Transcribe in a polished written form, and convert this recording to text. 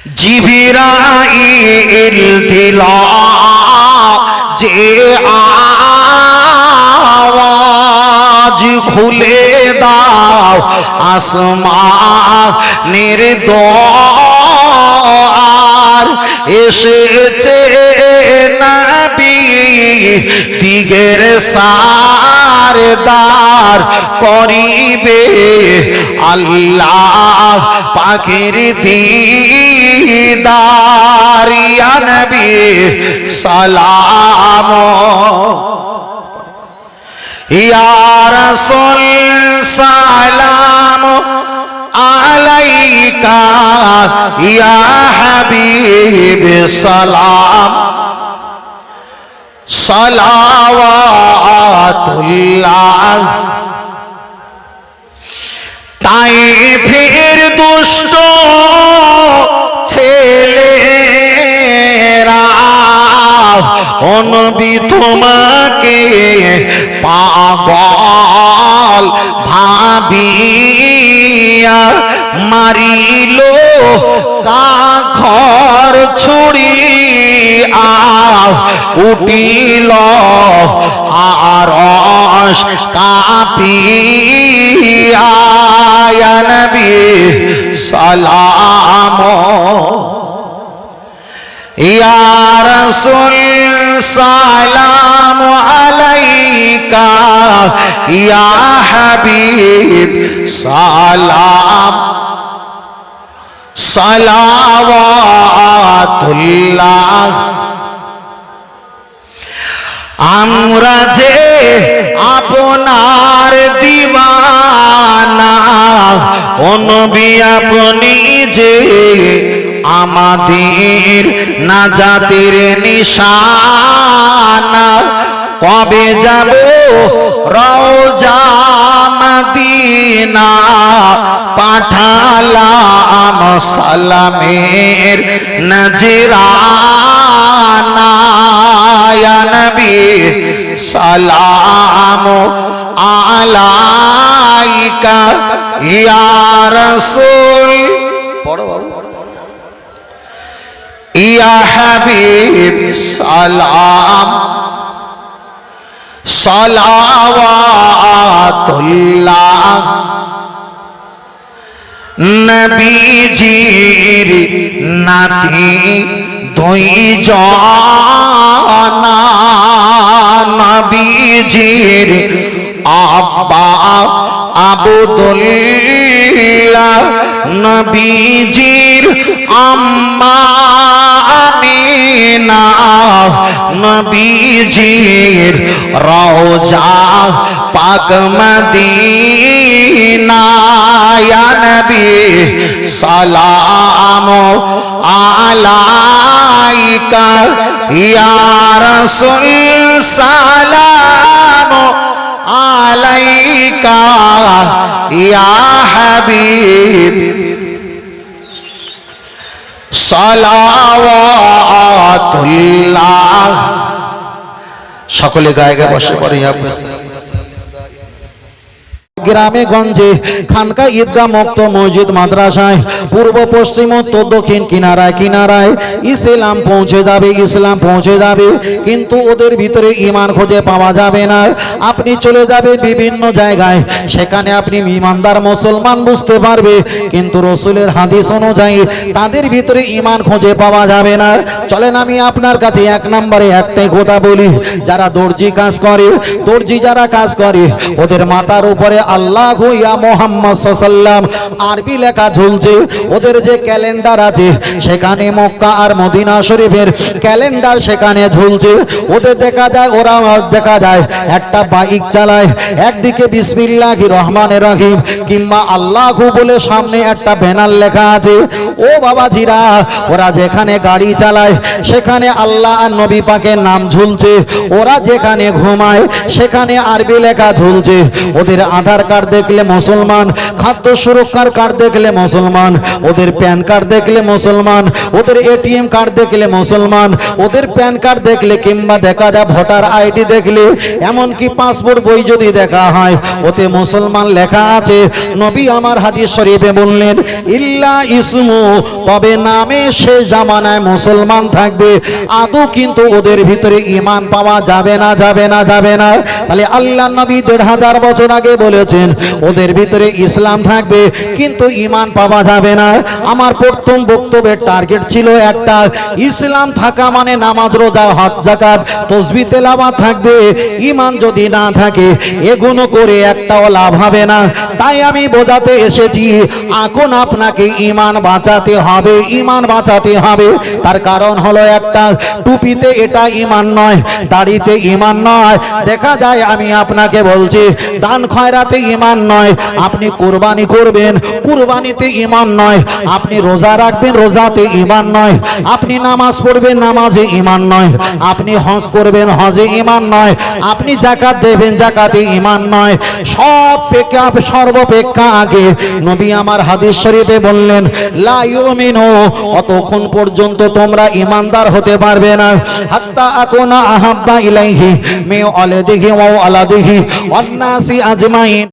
জিবরাইল দিলা যে আওয়াজ খুলে দাও আসমানের দ্বার এসেছে নবী দিগের সারদার করিবে আল্লাহ পাকের দিদার ইয়া নবী সালাম ইয়া রাসূল সালাম আলাইকা ইয়া হাবিব সালাম সালাওয়াতুল্লাহ তাইফের দুষ্ট ছেলেরা ও নবী তোমাকে পাগল ভাবিয়া মারিল কাঘর ছুরি উঠিল আরশ কাঁপিয়া ইয়া নবী সালাম ইয়া রাসূল সালাম আলাইকা ইয়া হাবিব সালাম সালাওয়াতুল্লাহ আমরা যে আপনার দিওয়ানা ও নবী আপনি যে আমাদের নাজাতের নিশানা কবে যাব রওজা মদিনা পাঠালাম সালামের নজরানা ইয়া নবী সালাম আলাইকা ইয়া রাসূল ইয়া হাবিব সালাম সালাওয়াতুল্লাহ নবীজির নাতি দুই জানা নবীজির আব্বা আব্দুল্লাহ নবীজির আম্মা আমিনা নবীজির রওজা পাক মদিনা ইয়া নবী সালাম আলাইকা ইয়া রাসূল সালাম আলাইকা ইয়া হাবিব সালাওয়াতুল্লাহ সকলে গায়ে গায়ে বসে পড়ে গ্রামে গঞ্জে খানকা ঈদগাহ মুক্ত মসজিদ মাদ্রাসায় পূর্ব পশ্চিম উত্তর দক্ষিণ কিনারায় কিনারায় ইসলাম পৌঁছে যাবে কিন্তু ওদের ভিতরে ঈমান খুঁজে পাওয়া যাবে না আপনি চলে যাবে বিভিন্ন জায়গায় সেখানে আপনি ঈমানদার মুসলমান বুঝতে পারবে কিন্তু রাসূলের হাদিস অনুযায়ী তাদের ভিতরে ঈমান খুঁজে পাওয়া যাবে না চলেন আমি আপনার কাছে এক নম্বরে একটাই কথা বলি যারা দর্জি যারা কাজ করে ওদের মাথার উপরে আল্লাহু ইয়া মুহাম্মদ সাল্লাল্লাহু আরবি লেখা ঝুলছে ওদের যে ক্যালেন্ডার আছে সেখানে মক্কা আর মদিনা শরীফের ক্যালেন্ডার সেখানে ঝুলছে ওদের দেখা যায় একটা বাইক চালায় একদিকে বিসমিল্লাহির রহমানির রহিম কিংবা আল্লাহু বলে সামনে একটা ব্যানার লেখা আছে ও বাবাজিরা ওরা যেখানে গাড়ি চালায় সেখানে আল্লাহ আর নবী পাকের নাম ঝুলছে ওরা যেখানে ঘুমায় সেখানে আরবি লেখা ঝুলছে ওদের আধার আধার কার্ড দেখলে মুসলমান, খাদ্য সুরক্ষার কার্ড দেখলে মুসলমান, ওদের প্যান কার্ড দেখলে মুসলমান, ওদের এটিএম কার্ড দেখলে মুসলমান, ওদের প্যান কার্ড দেখলে কিংবা দেখা যায় ভোটার আইডি দেখলে, এমনকি পাসপোর্ট বই যদি দেখা হয় ওতে মুসলমান লেখা আছে। নবী আমার হাদিস শরীফে বললেন ইল্লা ইসমু, তবে নামে সে জামানায় মুসলমান থাকবে, আদৌ কিন্তু ওদের ভিতরে ঈমান পাওয়া যাবে না, যাবে না, যাবে না। তাহলে আল্লাহ নবী ১৫০০ বছর আগে বলেছেন ওদের ভিতরে ইসলাম থাকবে কিন্তু ঈমান পাওয়া যাবে না। আমার প্রথম বক্তব্যের টার্গেট ছিল একটা, ইসলাম থাকা মানে নামাজ রোজা হজ যাকাত তাসবিহ তেলাওয়াত থাকবে, ঈমান যদি না থাকে এগুলো করে একটাও লাভ হবে না। তাই আমি বোঝাতে এসেছি এখন আপনাকে ঈমান বাঁচাতে হবে, ঈমান বাঁচাতে হবে। তার কারণ হলো একটা, টুপিতে এটা ঈমান নয়, দাড়িতে ঈমান নয়। দেখা যায় আমি আপনাকে বলছি দান খয়রাতে ঈমান নয়, আপনি কুরবানি করবেন কুরবানিতে ঈমান নয়, আপনি রোজা রাখবেন রোজাতে ঈমান নয়, আপনি নামাজ পড়বেন নামাজে ঈমান নয়, আপনি হজ করবেন হজে ঈমান নয়, আপনি যাকাত দেবেন যাকাতে ঈমান নয়। সর্বাপেক্ষা আগে নবী আমার হাদিস শরীফে বললেন লা ইউমিনু, অতক্ষণ পর্যন্ত তোমরা ঈমানদার হতে পারবে না হাত্তা আকুনা আহাব্বা ইলাইহি মিন ওয়ালিদিহি ওয়া ওয়ালাদিহি ওয়ান নাসি আজমাইন।